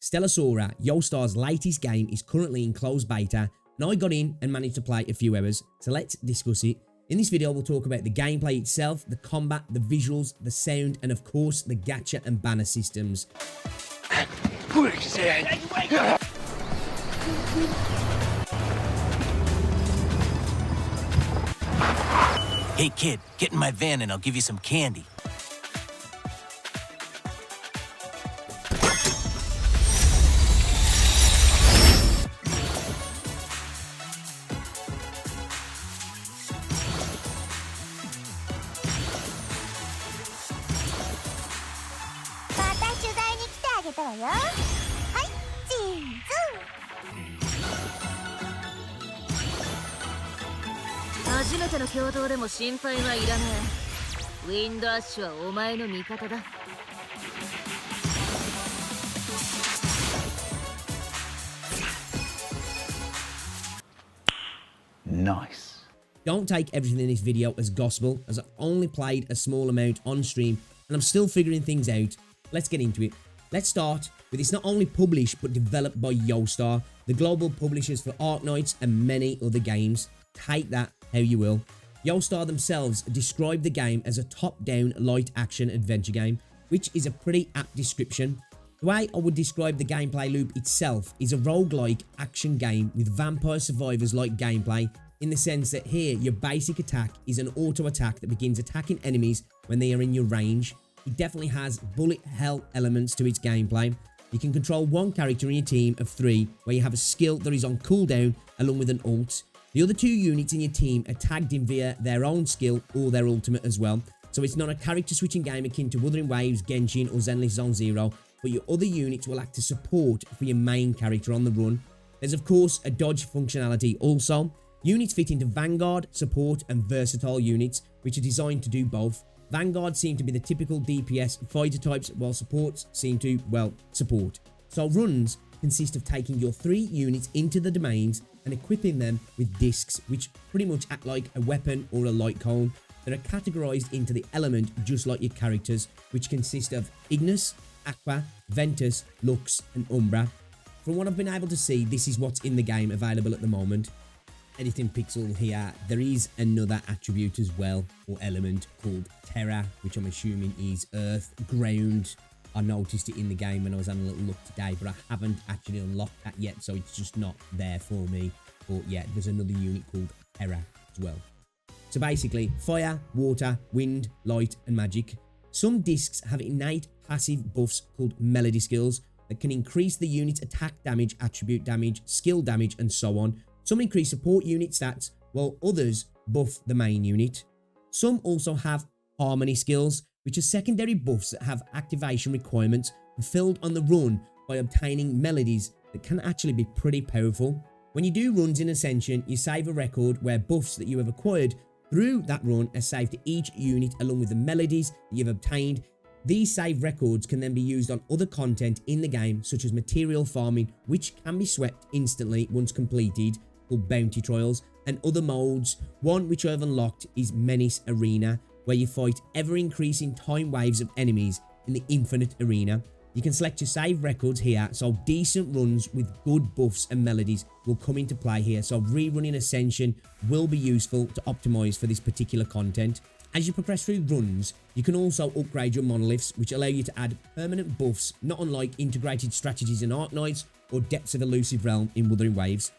Stella Sora, YOSTAR's latest game, is currently in closed beta, and I got in and managed to play a few hours, so let's discuss it. In this video, we'll talk about the gameplay itself, the combat, the visuals, the sound, and of course, the gacha and banner systems. Hey kid, get in my van and I'll give you some candy. Nice. Don't take everything in this video as gospel, as I've only played a small amount on stream and I'm still figuring things out. Let's get into it. Let's start with it's not only published but developed by YOSTAR, the global publishers for Arknights and many other games. Take that how you will. YOSTAR themselves describe the game as a top-down light action adventure game, which is a pretty apt description. The way I would describe the gameplay loop itself is a roguelike action game with Vampire Survivors-like gameplay, in the sense that here your basic attack is an auto attack that begins attacking enemies when they are in your range. It definitely has bullet hell elements to its gameplay. You can control one character in your team of 3, where you have a skill that is on cooldown along with an ult. The other 2 units in your team are tagged in via their own skill or their ultimate as well. So it's not a character switching game akin to Wuthering Waves, Genshin or Zenless Zone Zero, but your other units will act as support for your main character on the run. There's of course a dodge functionality also. Units fit into Vanguard, support and versatile units, which are designed to do both. Vanguard seem to be the typical DPS fighter types, while supports seem to, well, support. So runs consist of taking your 3 units into the domains and equipping them with discs, which pretty much act like a weapon or a light cone that are categorized into the element just like your characters, which consist of Ignis, Aqua, Ventus, Lux and Umbra. From what I've been able to see, this is what's in the game available at the moment. Editing pixel here, there is another attribute as well, or element, called Terra, which I'm assuming is Earth, Ground. I noticed it in the game when I was having a little look today, but I haven't actually unlocked that yet, so it's just not there for me. But yeah, there's another unit called Terra as well. So basically, fire, water, wind, light, and magic. Some discs have innate passive buffs called melody skills that can increase the unit's attack damage, attribute damage, skill damage, and so on. Some increase support unit stats, while others buff the main unit. Some also have harmony skills, which are secondary buffs that have activation requirements fulfilled on the run by obtaining melodies that can actually be pretty powerful. When you do runs in Ascension, you save a record where buffs that you have acquired through that run are saved to each unit along with the melodies that you've obtained. These save records can then be used on other content in the game, such as material farming, which can be swept instantly once completed, called bounty trials, and other modes. One which I've unlocked is Menace Arena, where you fight ever-increasing time waves of enemies in the infinite arena. You can select your save records here, so decent runs with good buffs and melodies will come into play here, so rerunning Ascension will be useful to optimize for this particular content. As you progress through runs, you can also upgrade your monoliths, which allow you to add permanent buffs, not unlike integrated strategies in Arknights or Depths of Elusive Realm in Wuthering Waves.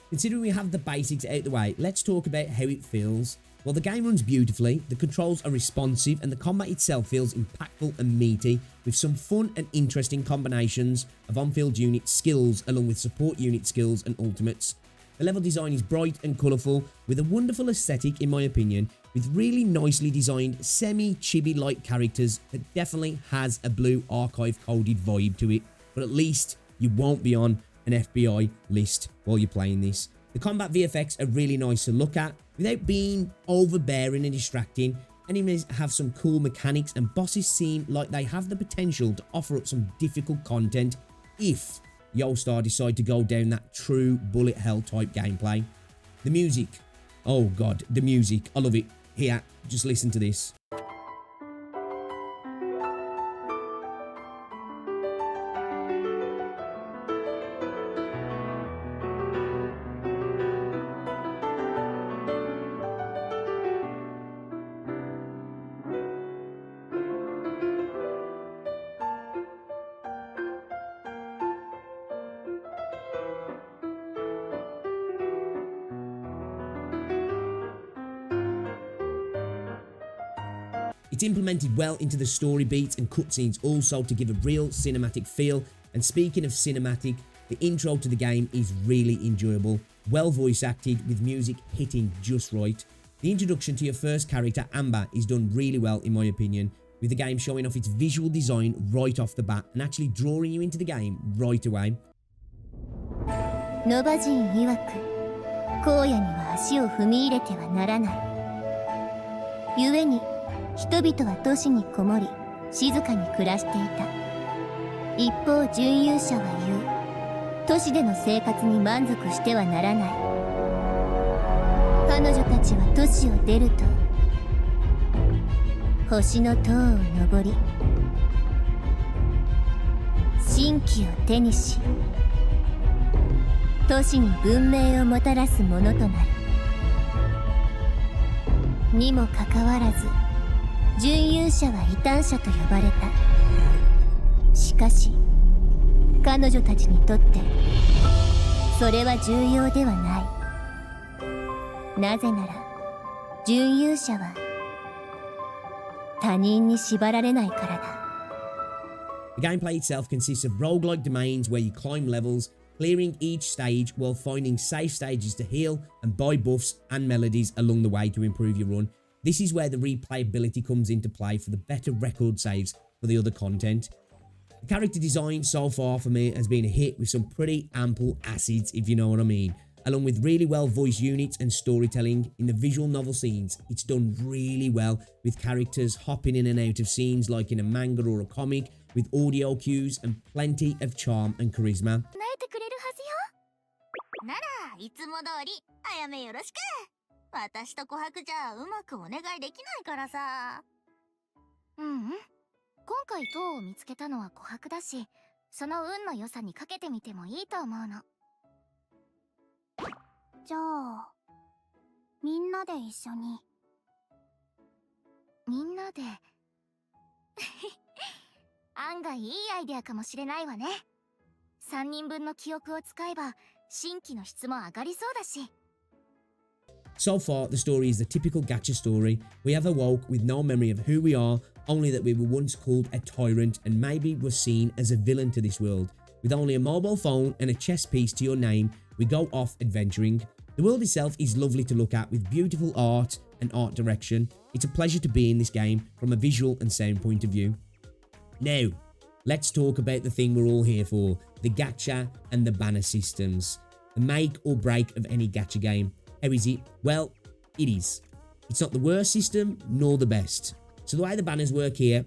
Considering we have the basics out the way, let's talk about how it feels. While the game runs beautifully, the controls are responsive and the combat itself feels impactful and meaty, with some fun and interesting combinations of on-field unit skills along with support unit skills and ultimates. The level design is bright and colourful, with a wonderful aesthetic in my opinion, with really nicely designed semi-chibi-like characters that definitely has a blue archive coded vibe to it, but at least you won't be on an FBI list while you're playing this. The The combat VFX are really nice to look at without being overbearing and distracting. Enemies have some cool mechanics and bosses seem like they have the potential to offer up some difficult content if YOSTAR decide to go down that true bullet hell type gameplay. The music. Oh god, the music. I love it. Here, just listen to this. It's implemented well into the story beats and cutscenes also to give a real cinematic feel. And speaking of cinematic, the intro to the game is really enjoyable, well voice acted with music hitting just right. The introduction to your first character, Amber, is done really well in my opinion, with the game showing off its visual design right off the bat and actually drawing you into the game right away. ノバ人曰く、荒野には足を踏み入れてはならない。故に、人々は都市にこもり、静かに暮らしていた。一方、準勇者は言う。都市での生活に満足してはならない。彼女たちは都市を出ると、星の塔を登り、神器を手にし、都市に文明をもたらすものとなる。にもかかわらず、準勇者は異端者と呼ばれた。しかし、彼女たちにとってそれは重要ではない。なぜなら、準勇者は他人に縛られないからだ。The gameplay itself consists of roguelike domains where you climb levels, clearing each stage while finding safe stages to heal and buy buffs and melodies along the way to improve your run. This is where the replayability comes into play for the better record saves for the other content. The character design so far for me has been a hit with some pretty ample acids, if you know what I mean. Along with really well voiced units and storytelling in the visual novel scenes, it's done really well with characters hopping in and out of scenes like in a manga or a comic, with audio cues and plenty of charm and charisma. ならいつも通りあやめよろしく。私と琥珀じゃうまくお願いできないからさ。今回塔を見つけたのは琥珀だし、その運の良さにかけてみてもいいと思うの。じゃあみんなで一緒に。みんなで案外いいアイデアかもしれないわね。3人分の記憶を使えば新規の質も上がりそうだし。So far, the story is the typical gacha story. We have awoke with no memory of who we are, only that we were once called a tyrant and maybe were seen as a villain to this world. With only a mobile phone and a chess piece to your name, we go off adventuring. The world itself is lovely to look at with beautiful art and art direction. It's a pleasure to be in this game from a visual and sound point of view. Now, let's talk about the thing we're all here for, the gacha and the banner systems. The make or break of any gacha game. How is it? Well, it is. It's not the worst system, nor the best. So the way the banners work here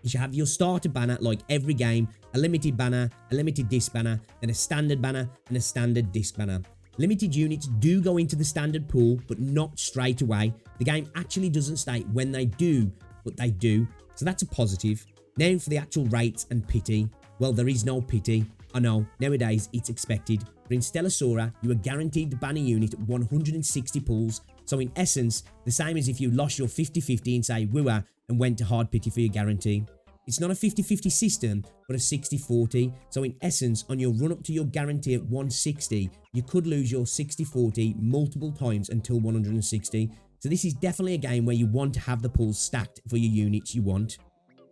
is you have your starter banner like every game, a limited banner, a limited disc banner, then a standard banner, and a standard disc banner. Limited units do go into the standard pool, but not straight away. The game actually doesn't state when they do, but they do. So that's a positive. Now for the actual rates and pity. Well, there is no pity. I know, nowadays it's expected, but in Stella Sora, you are guaranteed the banner unit at 160 pulls, so in essence, the same as if you lost your 50-50 in say Wua and went to hard pity for your guarantee. It's not a 50-50 system, but a 60-40, so in essence, on your run up to your guarantee at 160, you could lose your 60-40 multiple times until 160, so this is definitely a game where you want to have the pulls stacked for your units you want.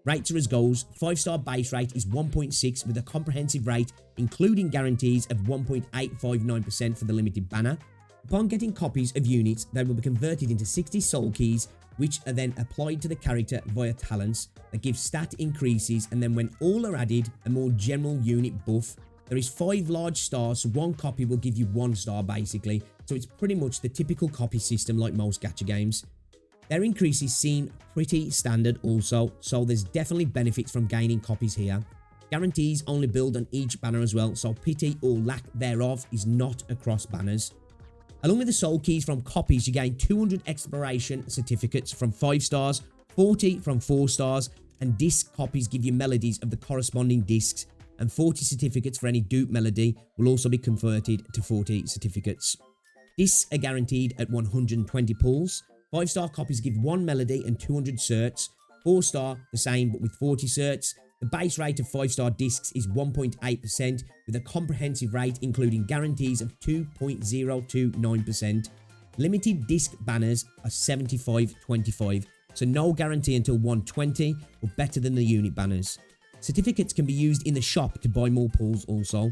Rates are as goes. 5-star base rate is 1.6 with a comprehensive rate including guarantees of 1.859% for the limited banner. Upon getting copies of units, they will be converted into 60 soul keys, which are then applied to the character via talents that give stat increases, and then when all are added, a more general unit buff. There is 5 large stars, so 1 copy will give you 1 star basically. So it's pretty much the typical copy system like most gacha games. Their increases seem pretty standard also, so there's definitely benefits from gaining copies here. Guarantees only build on each banner as well, so pity or lack thereof is not across banners. Along with the soul keys from copies, you gain 200 exploration certificates from 5 stars, 40 from 4 stars, and disc copies give you melodies of the corresponding discs, and 40 certificates for any dupe melody will also be converted to 40 certificates. Discs are guaranteed at 120 pulls. 5-star copies give 1 melody and 200 certs. 4-star, the same but with 40 certs. The base rate of 5-star discs is 1.8% with a comprehensive rate including guarantees of 2.029%. Limited disc banners are 75/25, so no guarantee until 120, but better than the unit banners. Certificates can be used in the shop to buy more pulls also.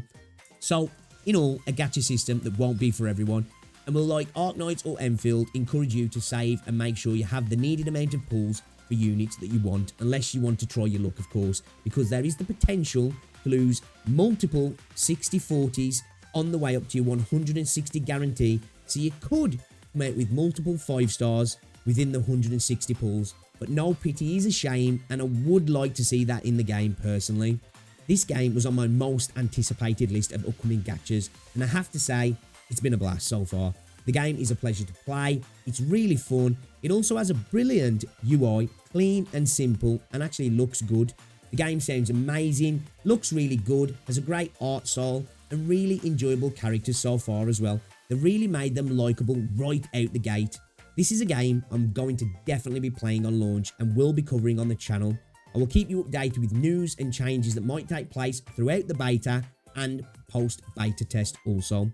So, in all, a gacha system that won't be for everyone, and will, like Arknights or Enfield, encourage you to save and make sure you have the needed amount of pulls for units that you want, unless you want to try your luck, of course, because there is the potential to lose multiple 60/40s on the way up to your 160 guarantee, so you could come out with multiple 5 stars within the 160 pulls. But no pity is a shame, and I would like to see that in the game personally. This game was on my most anticipated list of upcoming gachas, and I have to say, it's been a blast so far. The game is a pleasure to play, it's really fun, it also has a brilliant UI, clean and simple, and actually looks good. The game sounds amazing, looks really good, has a great art style, and really enjoyable characters so far as well. They really made them likeable right out the gate. This is a game I'm going to definitely be playing on launch and will be covering on the channel. I will keep you updated with news and changes that might take place throughout the beta and post-beta test also.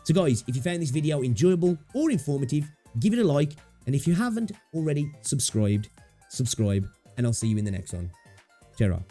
So guys, if you found this video enjoyable or informative, give it a like, and if you haven't already subscribed, subscribe, and I'll see you in the next one. Ciao.